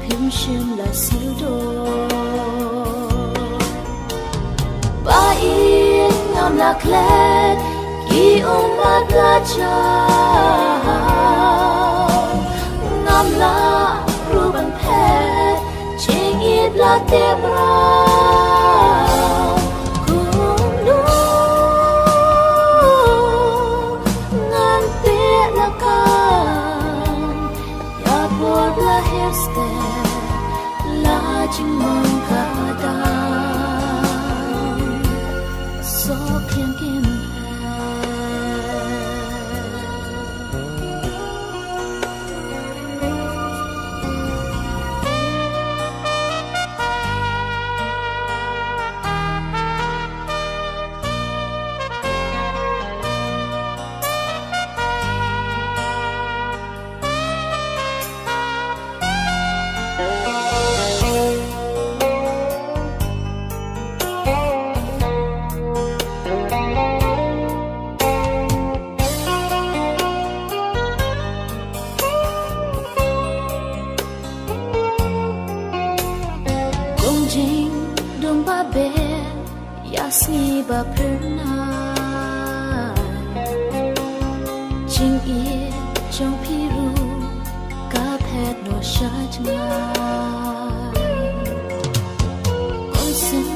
phim shim là siêu đồ ba yên ngam là klet ki ma ta cha ngam la ruban phe ching it la te bra la chinh mong cả đau so khiêm kim dong ba be yasni ba perna ching ye chong piru ka phet no sha chma con sin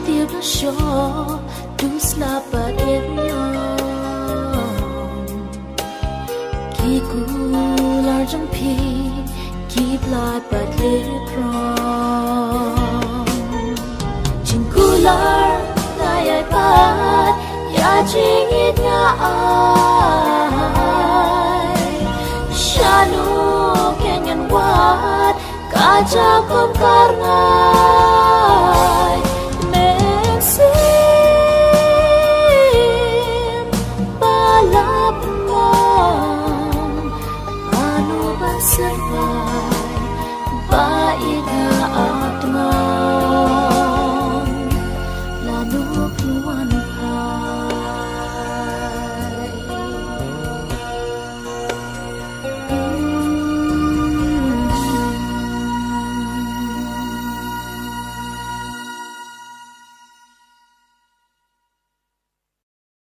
tiêu đó sho du slap ba erion ki ku lar jong pi keep life but little prom lar ngai pat ya ching it nga ai shanu kenyan wat ka cha kom karnga